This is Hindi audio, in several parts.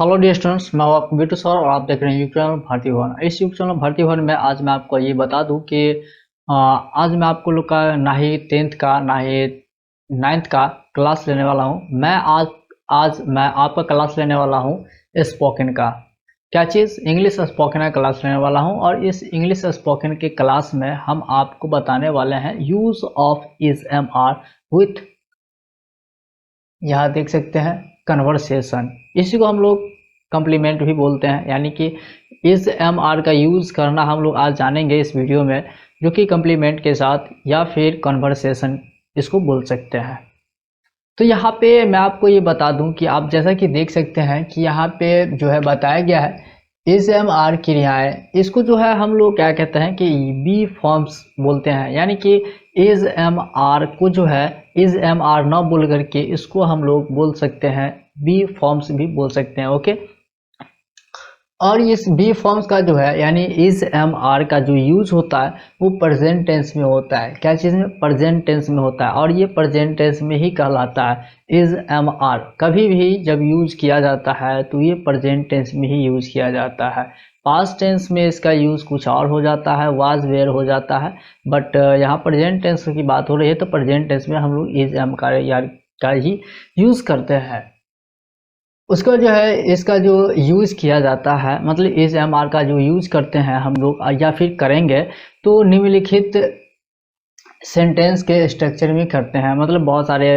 हेलो डियर स्टूडेंट्स, मैं आपको बीटू सर और आप देख रहे हैं यूट्यूब चैनल भारती भवन। इस यूट्यूब चैनल भारती भवन में आज मैं आपको ये बता दूं कि आज मैं आपको लोग का ना ही 10th का ना ही 9th का क्लास लेने वाला हूं। आज मैं आपका क्लास लेने वाला हूं स्पोकन का। क्या चीज़? इंग्लिश स्पोकन का क्लास लेने वाला हूं और इस इंग्लिश स्पोकन के क्लास में हम आपको बताने वाले हैं use of is am are with, यहाँ देख सकते हैं, कन्वर्सेशन। इसी को हम लोग कम्प्लीमेंट भी बोलते हैं, यानी कि इस एम आर का यूज़ करना हम लोग आज जानेंगे इस वीडियो में, जो कि कम्प्लीमेंट के साथ या फिर कन्वर्सेशन इसको बोल सकते हैं। तो यहाँ पे मैं आपको ये बता दूं कि आप जैसा कि देख सकते हैं कि यहाँ पे जो है बताया गया है इस एम आर क्रियाएं, इसको जो है हम लोग क्या कहते हैं कि बी फॉर्म्स बोलते हैं, यानी कि इज एम आर को जो है इज एम आर न बोल करके इसको हम लोग बोल सकते हैं बी फॉर्म्स भी बोल सकते हैं। ओके, और इस बी फॉर्म्स का जो है यानी इज एम आर का जो यूज होता है वो प्रेजेंट टेंस में होता है। क्या चीज़ में? प्रेजेंट टेंस में होता है, और ये प्रेजेंट टेंस में ही कहलाता है इज एम आर। कभी भी जब यूज किया जाता है तो ये प्रेजेंट टेंस में ही यूज किया जाता है। पास्ट टेंस में इसका यूज कुछ और हो जाता है, वाज वेयर हो जाता है, बट यहाँ प्रेजेंट टेंस की बात हो रही है तो प्रेजेंट टेंस में हम लोग इज एम का ही यूज करते हैं। उसका जो है इसका जो यूज़ किया जाता है, मतलब इस एम आर का जो यूज़ करते हैं हम लोग या फिर करेंगे तो निम्नलिखित सेंटेंस के स्ट्रक्चर में करते हैं। मतलब बहुत सारे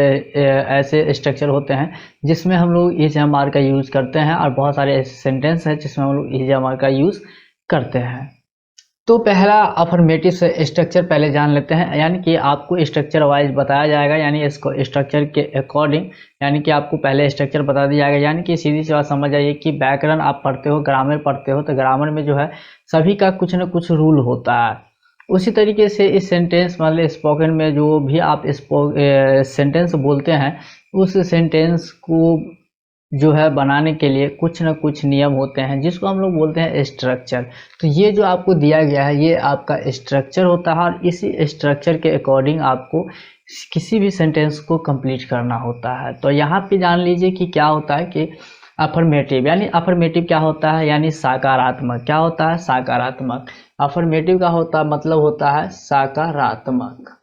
ऐसे स्ट्रक्चर होते हैं जिसमें हम लोग इस एम आर का यूज़ करते हैं, और बहुत सारे ऐसे सेंटेंस हैं जिसमें हम लोग इस एम आर का यूज़ करते हैं। तो पहला अफर्मेटिव स्ट्रक्चर पहले जान लेते हैं, यानी कि आपको स्ट्रक्चर वाइज बताया जाएगा, यानी इसको स्ट्रक्चर के अकॉर्डिंग, यानी कि आपको पहले स्ट्रक्चर बता दिया जाएगा। यानी कि सीधी सी बात समझ आइए कि व्याकरण आप पढ़ते हो, ग्रामर पढ़ते हो, तो ग्रामर में जो है सभी का कुछ न कुछ रूल होता है। उसी तरीके से इस सेंटेंस मतलब स्पोकन में जो भी आप सेंटेंस बोलते हैं उस सेंटेंस को जो है बनाने के लिए कुछ न कुछ नियम होते हैं जिसको हम लोग बोलते हैं स्ट्रक्चर। तो ये जो आपको दिया गया है ये आपका स्ट्रक्चर होता है, और इसी स्ट्रक्चर के अकॉर्डिंग आपको किसी भी सेंटेंस को कंप्लीट करना होता है। तो यहाँ पे जान लीजिए कि क्या होता है कि अफर्मेटिव, यानी अफर्मेटिव क्या होता है, यानी सकारात्मक। क्या होता है? सकारात्मक। अफर्मेटिव का मतलब होता है सकारात्मक।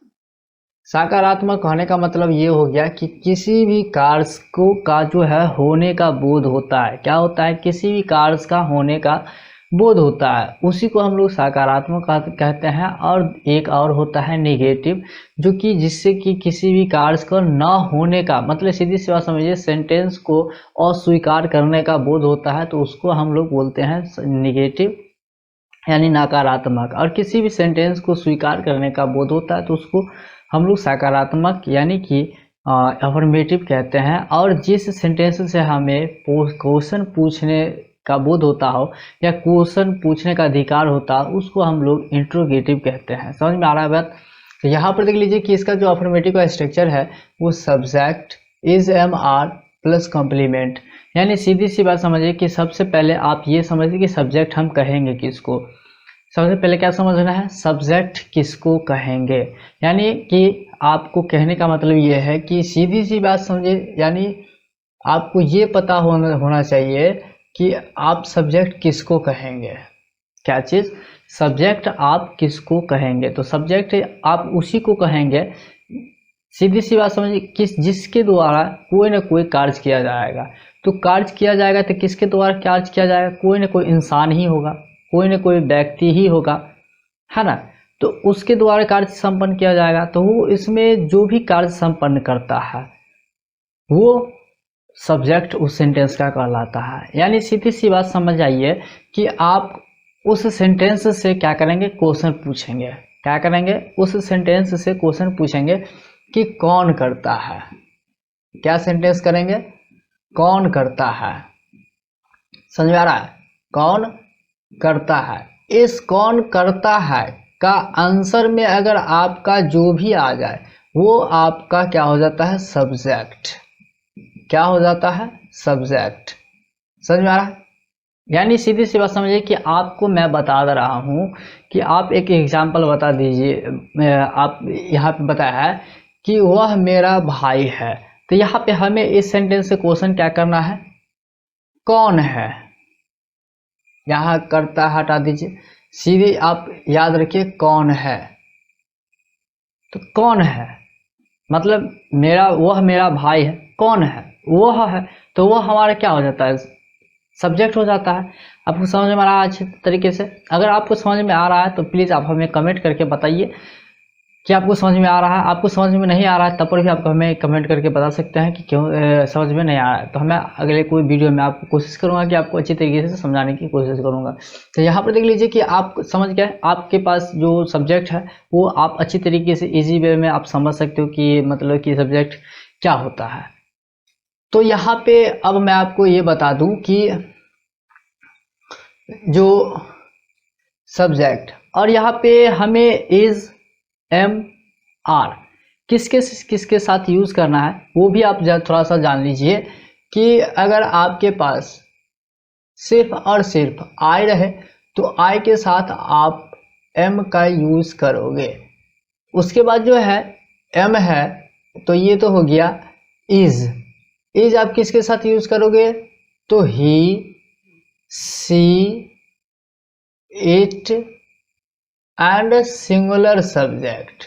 सकारात्मक होने का मतलब ये हो गया कि किसी भी कार्य को का जो है होने का बोध होता है। क्या होता है? किसी भी कार्य का होने का बोध होता है, उसी को हम लोग सकारात्मक कहते हैं। और एक और होता है नेगेटिव, जो कि जिससे कि किसी भी कार्य को न होने का मतलब सीधी सी बात समझिए सेंटेंस को अस्वीकार करने का बोध होता है, तो उसको हम लोग बोलते हैं नेगेटिव यानी नकारात्मक। और किसी भी सेंटेंस को स्वीकार करने का बोध होता है तो उसको हम लोग सकारात्मक यानी कि अफर्मेटिव कहते हैं। और जिस सेंटेंस से हमें क्वेश्चन पूछने का बोध होता हो या क्वेश्चन पूछने का अधिकार होता है उसको हम लोग इंट्रोगेटिव कहते हैं। समझ में आ रहा है बात? तो यहाँ पर देख लीजिए कि इसका जो अफर्मेटिव का स्ट्रक्चर है वो subject is am are plus complement. यानी सीधी सी बात समझिए कि सबसे पहले आप ये समझिए कि सब्जेक्ट हम कहेंगे किसको। सबसे पहले क्या समझना है? सब्जेक्ट किसको कहेंगे, यानी कि आपको कहने का मतलब ये है कि सीधी सी बात समझिए, यानी आपको ये पता होना चाहिए कि आप सब्जेक्ट किसको कहेंगे। क्या चीज़? सब्जेक्ट आप किसको कहेंगे। तो सब्जेक्ट आप उसी को कहेंगे, सीधी सी बात समझिए, जिसके द्वारा कोई ना कोई कार्य किया जाएगा। तो कार्य किया जाएगा तो किसके द्वारा कार्य किया जाएगा? कोई ना कोई इंसान ही होगा, कोई ना कोई व्यक्ति ही होगा, है ना। तो उसके द्वारा कार्य संपन्न किया जाएगा। तो वो इसमें जो भी कार्य संपन्न करता है वो सब्जेक्ट उस सेंटेंस का कहलाता है। यानी सीधी सी बात समझ आइए कि आप उस सेंटेंस से क्या करेंगे? क्वेश्चन पूछेंगे। क्या करेंगे? उस सेंटेंस से क्वेश्चन पूछेंगे कि कौन करता है। क्या सेंटेंस करेंगे? कौन करता है। समझ में आ रहा है? कौन करता है। इस कौन करता है का आंसर में अगर आपका जो भी आ जाए वो आपका क्या हो जाता है? सब्जेक्ट। क्या हो जाता है? सब्जेक्ट। समझ में आ रहा है? यानी सीधी सी बात समझिए कि आपको मैं बता दे रहा हूं कि आप एक एग्जांपल बता दीजिए। आप यहाँ पे बताया है कि वह मेरा भाई है, तो यहाँ पे हमें इस सेंटेंस से क्वेश्चन क्या करना है? कौन है, यहाँ करता हटा दीजिए, सीधे आप याद रखिए कौन है। तो कौन है मतलब वह मेरा भाई है, कौन है वह है, तो वह हमारा क्या हो जाता है, सब्जेक्ट हो जाता है। आपको समझ में आ रहा है अच्छे तरीके से? अगर आपको समझ में आ रहा है तो प्लीज़ आप हमें कमेंट करके बताइए कि आपको समझ में आ रहा है। आपको समझ में नहीं आ रहा है तब पर भी आप हमें कमेंट करके बता सकते हैं कि क्यों समझ में नहीं आ रहा है। तो मैं अगले कोई वीडियो में आपको कोशिश करूंगा कि आपको अच्छी तरीके से समझाने की कोशिश करूंगा। तो यहाँ पर देख लीजिए कि आप समझ गए, आपके पास जो सब्जेक्ट है वो आप अच्छी तरीके से ईजी वे में आप समझ सकते हो कि मतलब कि सब्जेक्ट क्या होता है। तो यहाँ पे अब मैं आपको ये बता दूं कि जो सब्जेक्ट और यहाँ पे हमें इज एम आर किसके साथ यूज करना है वो भी आप थोड़ा सा जान लीजिए कि अगर आपके पास सिर्फ और सिर्फ आई रहे तो आई के साथ आप एम का यूज करोगे। उसके बाद जो है एम है तो ये तो हो गया इज आप किसके साथ यूज करोगे, तो he she it and singular subject.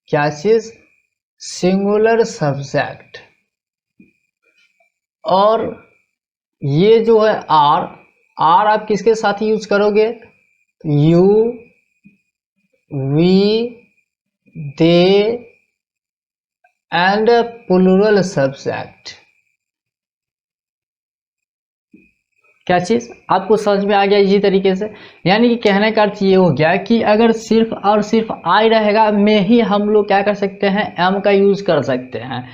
क्या चीज, सिंगुलर सब्जेक्ट। और ये जो है आर आप किसके साथ यूज करोगे, you we they and plural subject. क्या चीज आपको समझ में आ गया इसी तरीके से? यानी कि कहने का अर्थ ये हो गया कि अगर सिर्फ और सिर्फ आई रहेगा में ही हम लोग क्या कर सकते हैं, एम का यूज कर सकते हैं।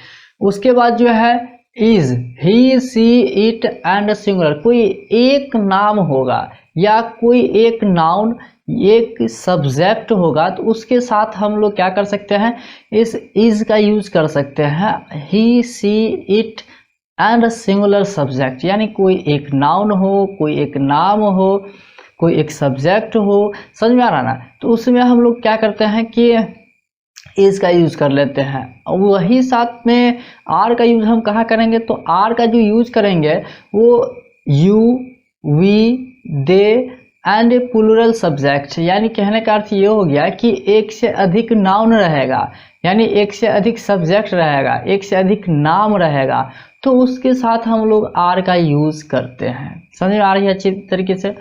उसके बाद जो है is, he she it and singular, कोई एक नाम होगा या कोई एक नाउन एक सब्जेक्ट होगा तो उसके साथ हम लोग क्या कर सकते हैं, इस इज का यूज कर सकते हैं। He she it and singular subject, यानी कोई एक नाउन हो, कोई एक नाम हो, कोई एक सब्जेक्ट हो, समझ में आ रहा ना? तो उसमें हम लोग क्या करते हैं कि इज का यूज कर लेते हैं। और वही साथ में आर का यूज हम कहाँ करेंगे, तो आर का जो यूज करेंगे वो you we they and plural subject. यानी कहने का अर्थ ये हो गया कि एक से अधिक नाउन रहेगा, यानी एक से अधिक सब्जेक्ट रहेगा, एक से अधिक नाम रहेगा, तो उसके साथ हम लोग आर का यूज करते हैं। समझ में आ रही है अच्छी तरीके से?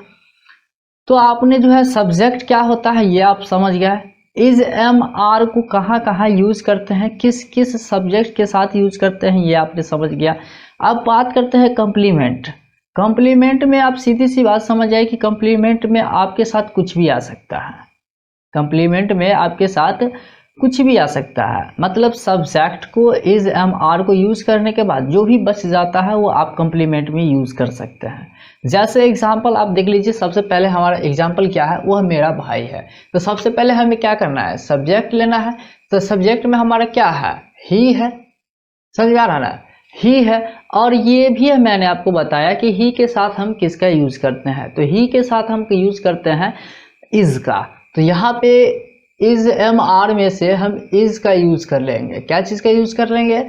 तो आपने जो है सब्जेक्ट क्या होता है ये आप समझ गए। इज एम आर को कहाँ कहाँ यूज करते हैं, किस किस सब्जेक्ट के साथ यूज करते हैं ये आपने समझ गया। अब बात करते हैं कम्प्लीमेंट। कम्प्लीमेंट में आप सीधी सी बात समझ आए कि कम्प्लीमेंट में आपके साथ कुछ भी आ सकता है। कम्प्लीमेंट में आपके साथ कुछ भी आ सकता है, मतलब सब्जेक्ट को इज एम आर को यूज करने के बाद जो भी बच जाता है वो आप कम्प्लीमेंट में यूज कर सकते हैं। जैसे एग्जांपल आप देख लीजिए, सबसे पहले हमारा एग्जांपल क्या है, वह मेरा भाई है। तो सबसे पहले हमें क्या करना है, सब्जेक्ट लेना है। तो सब्जेक्ट में हमारा क्या है, ही है। समझ में आ रहा ना, ही है। और ये भी है मैंने आपको बताया कि ही के साथ हम किसका यूज करते हैं, तो ही के साथ हम यूज करते हैं इज का। तो यहाँ पे इज एम आर में से हम इज का यूज कर लेंगे। क्या चीज का यूज कर लेंगे,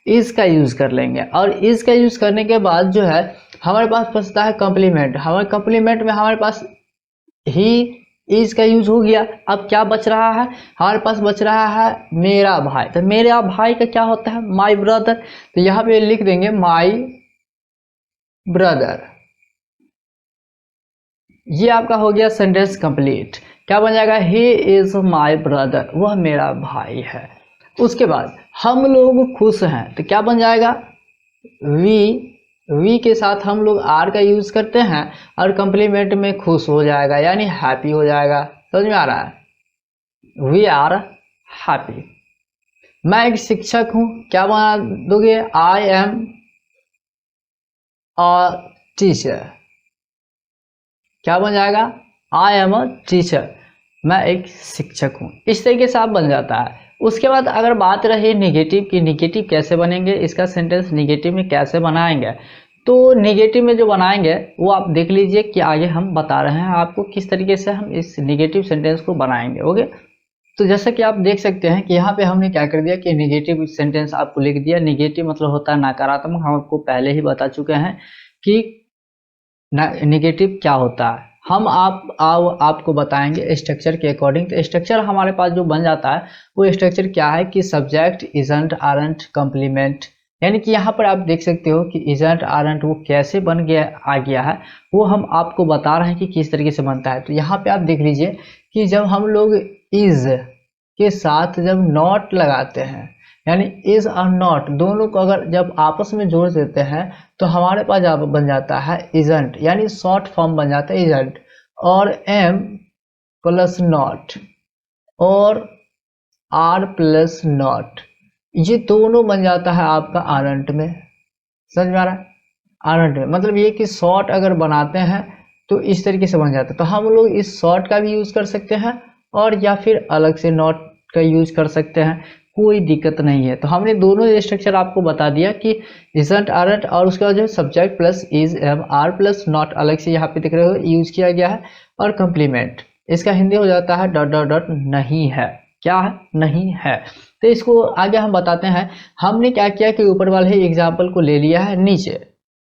इज का यूज कर लेंगे। और इज का यूज करने के बाद जो है हमारे पास बचता है कम्प्लीमेंट। हमारे कम्प्लीमेंट में हमारे पास ही इज का यूज हो गया। अब क्या बच रहा है, हमारे पास बच रहा है मेरा भाई। तो मेरा भाई का क्या होता है, माई ब्रदर। तो यहाँ पे लिख देंगे माई ब्रदर। ये आपका हो गया सेंटेंस कंप्लीट। क्या बन जाएगा, ही इज माई ब्रदर, वह मेरा भाई है। उसके बाद हम लोग खुश हैं, तो क्या बन जाएगा, वी के साथ हम लोग आर का यूज करते हैं और कंप्लीमेंट में खुश हो जाएगा, यानी हैप्पी हो जाएगा। समझ में आ रहा है, वी आर हैप्पी। मैं एक शिक्षक हूं, क्या बना दोगे, आई एम अ टीचर। क्या बन जाएगा, आई एम अ टीचर, मैं एक शिक्षक हूँ। इस तरीके से आप बन जाता है। उसके बाद अगर बात रही निगेटिव की, निगेटिव कैसे बनेंगे, इसका सेंटेंस निगेटिव में कैसे बनाएंगे, तो निगेटिव में जो बनाएंगे वो आप देख लीजिए कि आगे हम बता रहे हैं आपको किस तरीके से हम इस निगेटिव सेंटेंस को बनाएंगे। ओके, तो जैसा कि आप देख सकते हैं कि यहाँ पे हमने क्या कर दिया कि निगेटिव सेंटेंस आपको लिख दिया। निगेटिव मतलब होता है नकारात्मक, हम आपको पहले ही बता चुके हैं कि नेगेटिव क्या होता है हम आपको बताएंगे स्ट्रक्चर के अकॉर्डिंग। तो स्ट्रक्चर हमारे पास जो बन जाता है वो स्ट्रक्चर क्या है कि सब्जेक्ट इजंट आरंट कंप्लीमेंट, यानी कि यहाँ पर आप देख सकते हो कि इजंट आरंट वो कैसे बन गया आ गया है, वो हम आपको बता रहे हैं कि किस तरीके से बनता है। तो यहाँ पे आप देख लीजिए कि जब हम लोग इज के साथ जब नॉट लगाते हैं, यानी इज और नॉट दोनों को अगर जब आपस में जोड़ देते हैं तो हमारे पास बन जाता है इजंट, यानी शॉर्ट फॉर्म बन जाता है इजंट, और एम प्लस नॉट और आर प्लस नॉट, ये दोनों बन जाता है आपका आरंट में। समझ में आ रहा है? आरंट में मतलब ये कि शॉर्ट अगर बनाते हैं तो इस तरीके से बन जाता है। तो हम लोग इस शॉर्ट का भी यूज कर सकते हैं और या फिर अलग से नॉट का यूज कर सकते हैं, कोई दिक्कत नहीं है। तो हमने दोनों स्ट्रक्चर आपको बता दिया कि इजंट आरंट और उसके बाद जो subject plus is am are plus not अलग से यहाँ पे दिख रहे हो यूज किया गया है, और कंप्लीमेंट इसका हिंदी हो जाता है डॉट डॉट डॉट नहीं है। क्या है? नहीं है। तो इसको आगे हम बताते हैं। हमने क्या किया कि ऊपर वाले एग्जाम्पल को ले लिया है नीचे,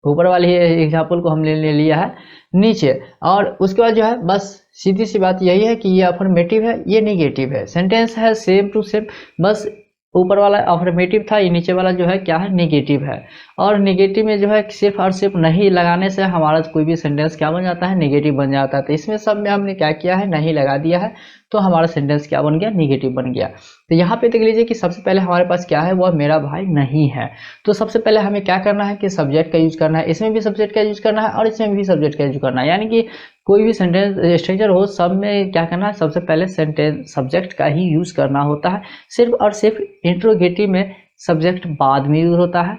ऊपर वाले एग्जाम्पल को हमने ले लिया है नीचे, और उसके बाद जो है बस सीधी सी बात यही है कि ये अफर्मेटिव है, ये निगेटिव है, सेंटेंस है सेम टू सेम, बस ऊपर वाला अफर्मेटिव था, ये नीचे वाला जो है क्या है? निगेटिव है। और निगेटिव में जो है सिर्फ और सिर्फ नहीं लगाने से हमारा कोई भी सेंटेंस क्या बन जाता है? निगेटिव बन जाता है। तो इसमें सब में हमने क्या किया है? नहीं लगा दिया है, तो हमारा सेंटेंस क्या बन गया? निगेटिव बन गया। तो यहाँ पे देख लीजिए कि सबसे पहले हमारे पास क्या है? वह मेरा भाई नहीं है। तो सबसे पहले हमें क्या करना है कि सब्जेक्ट का यूज करना है, इसमें भी सब्जेक्ट का यूज करना है और इसमें भी सब्जेक्ट का यूज करना है, यानी कि कोई भी सेंटेंस स्ट्रक्चर हो सब में क्या करना है? सबसे पहले सेंटेंस सब्जेक्ट का ही यूज करना होता है। सिर्फ और सिर्फ इंट्रोगेटिव में सब्जेक्ट बाद में यूज होता है,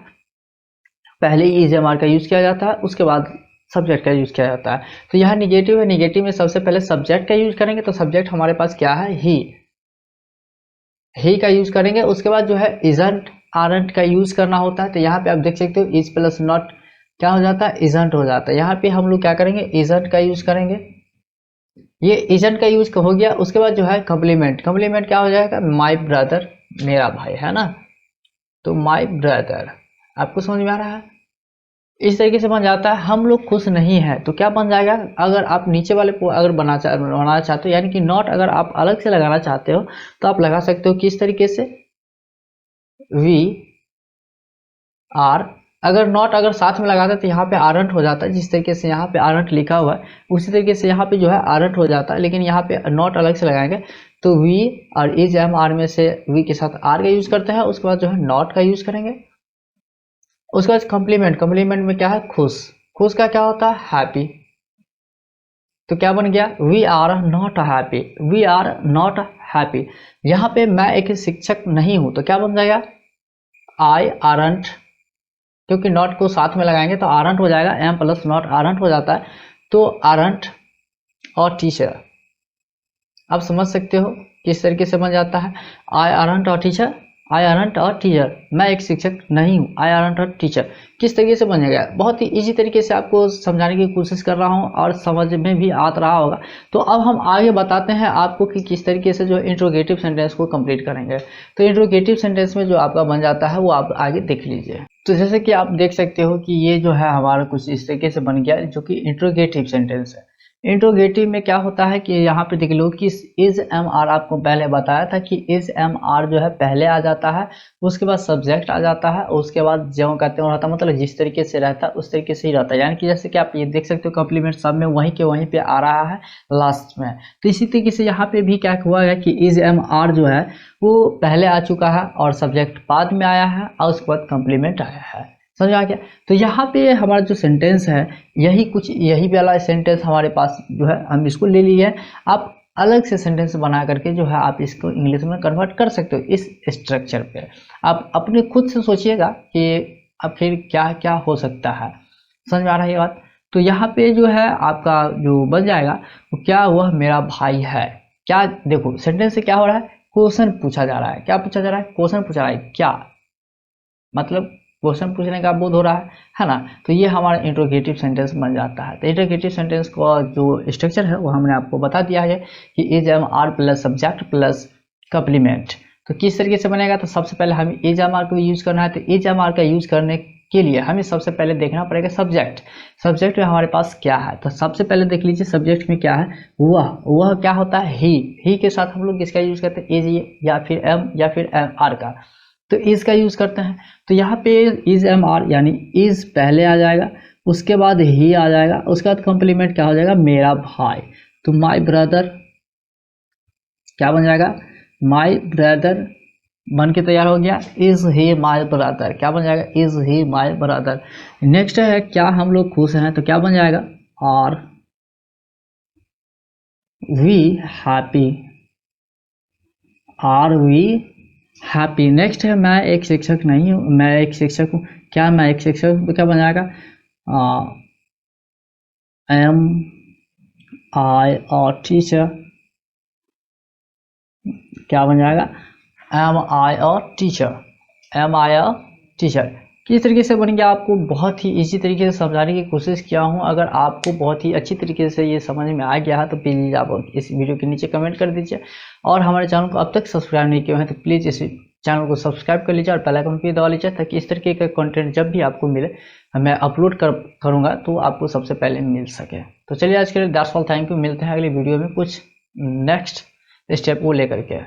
पहले ही इज एम आर का यूज किया जाता है, उसके बाद सब्जेक्ट का यूज किया जाता है। तो यहाँ निगेटिव है, निगेटिव में सबसे पहले सब्जेक्ट का यूज करेंगे, तो सब्जेक्ट हमारे पास क्या है? ही का यूज करेंगे। उसके बाद जो है इजंट आरंट का यूज करना होता है। तो यहाँ पे आप देख सकते हो इज प्लस नॉट क्या हो जाता है? इजंट हो जाता है। यहाँ पे हम लोग क्या करेंगे? इजंट का यूज करेंगे। ये इजंट का यूज हो गया। उसके बाद जो है कम्प्लीमेंट, कम्प्लीमेंट क्या हो जाएगा? माई ब्रदर, मेरा भाई है ना, तो माई ब्रदर। आपको समझ में आ रहा है? इस तरीके से बन जाता है। हम लोग खुश नहीं है तो क्या बन जाएगा? अगर आप नीचे वाले को अगर बनाना चाहते हो, यानी कि नॉट अगर आप अलग से लगाना चाहते हो तो आप लगा सकते हो किस तरीके से? We are. अगर नॉट अगर साथ में लगाते तो यहाँ पे आरंट हो जाता है, जिस तरीके से यहाँ पे आरंट लिखा हुआ है उसी तरीके से यहाँ पे जो है आरंट हो जाता है, लेकिन यहाँ पे नॉट अलग से लगाएंगे। तो वी और इज एम आर में से वी के साथ आर का यूज करते हैं, उसके बाद जो है नॉट का यूज करेंगे। उसके बाद कम्प्लीमेंट, कम्प्लीमेंट में क्या है? खुश, खुश का क्या होता है? हैप्पी। तो क्या बन गया? We are not happy, we are not happy. यहाँ पे मैं एक शिक्षक नहीं हूं तो क्या बन जाएगा? आई आरंट, क्योंकि नॉट को साथ में लगाएंगे तो आरंट हो जाएगा, एम प्लस नॉट आरंट हो जाता है। तो आरंट और टीचर, आप समझ सकते हो किस तरीके से बन जाता है? आई आरंट और टीचर, आई आरंट और टीचर, मैं एक शिक्षक नहीं हूँ, आई आरंट और टीचर, किस तरीके से बनेगा? बहुत ही इजी तरीके से आपको समझाने की कोशिश कर रहा हूँ और समझ में भी आ रहा होगा। तो अब हम आगे बताते हैं आपको कि किस तरीके से जो इंट्रोगेटिव सेंटेंस को कंप्लीट करेंगे। तो इंट्रोगेटिव सेंटेंस में जो आपका बन जाता है वो आप आगे देख लीजिए। तो जैसे कि आप देख सकते हो कि ये जो है हमारा कुछ इस तरीके से बन गया जो कि इंट्रोगेटिव सेंटेंस है। इंट्रोगेटिव में क्या होता है कि यहाँ पे देख लो कि इज एम आर, आपको पहले बताया था कि इज एम आर जो है पहले आ जाता है, उसके बाद सब्जेक्ट आ जाता है, उसके बाद जो कहते हैं रहता, मतलब जिस तरीके से रहता है उस तरीके से ही रहता है। यानी कि जैसे कि आप ये देख सकते हो कम्प्लीमेंट सब में वहीं के वहीं पे आ रहा है लास्ट में। तो इसी तरीके से यहाँ पे भी क्या हुआ है कि इज एम आर जो है वो पहले आ चुका है और सब्जेक्ट बाद में आया है और उसके बाद कम्प्लीमेंट आया है। समझ आ गया? तो यहाँ पे हमारा जो सेंटेंस है यही वाला सेंटेंस हमारे पास जो है हम इसको ले लिए हैं। आप अलग से सेंटेंस बना करके जो है आप इसको इंग्लिश में कन्वर्ट कर सकते हो इस स्ट्रक्चर पे। आप अपने खुद से सोचिएगा कि अब फिर क्या क्या हो सकता है। समझ में आ रहा है ये बात? तो यहाँ पे जो है आपका जो बन जाएगा वो क्या? वह मेरा भाई है। क्या देखो सेंटेंस से क्या हो रहा है? क्वेश्चन पूछा जा रहा है। क्या पूछा जा रहा है? क्वेश्चन पूछा रहा है। क्या मतलब क्वेश्चन पूछने का बोध हो रहा है ना? तो ये हमारा इंट्रोगेटिव सेंटेंस बन जाता है। तो इंट्रोगेटिव सेंटेंस का जो स्ट्रक्चर है वो हमने आपको बता दिया है कि is am are plus subject plus complement. तो किस तरीके से बनेगा? तो सबसे पहले हमें इज एम आर को यूज करना है। तो इज एम आर का यूज करने के लिए हमें सबसे पहले देखना पड़ेगा सब्जेक्ट। सब्जेक्ट में हमारे पास क्या है, तो सबसे पहले देख लीजिए सब्जेक्ट में क्या है। वह क्या होता है, ही के साथ हम लोग किसका यूज करते हैं, इज या फिर एम या फिर एम आर का, तो इज का यूज करते हैं। तो यहाँ पे इज एम आर यानी इज पहले आ जाएगा, उसके बाद ही आ जाएगा, उसके बाद कॉम्प्लीमेंट क्या हो जाएगा, मेरा भाई। तो माई ब्रदर क्या बन जाएगा, माई ब्रदर बन के तैयार हो गया, इज ही माई ब्रदर क्या बन जाएगा, is he my brother. Next है क्या हम लोग खुश हैं, तो क्या बन जाएगा, are we happy, are we happy. Next है मैं एक शिक्षक नहीं हूँ, मैं एक शिक्षक हूँ, क्या मैं एक शिक्षक हूँ, तो क्या बन जाएगा, एम आई और टीचर क्या बन जाएगा, एम आई और टीचर, एम आई और टीचर। किस तरीके से बन गया, आपको बहुत ही इजी तरीके से समझाने की कोशिश किया हूँ। अगर आपको बहुत ही अच्छी तरीके से ये समझ में आ गया है तो प्लीज़ आप इस वीडियो के नीचे कमेंट कर दीजिए, और हमारे चैनल को अब तक सब्सक्राइब नहीं किया है तो प्लीज़ इस चैनल को सब्सक्राइब कर लीजिए और बेल आइकन भी दबा लीजिए, ताकि इस तरीके का कंटेंट जब भी आपको मिले मैं अपलोड करूँगा तो आपको सबसे पहले मिल सके। तो चलिए आज के लिए दैट्स ऑल, थैंक यू, मिलते हैं अगली वीडियो में कुछ नेक्स्ट स्टेप को लेकर के।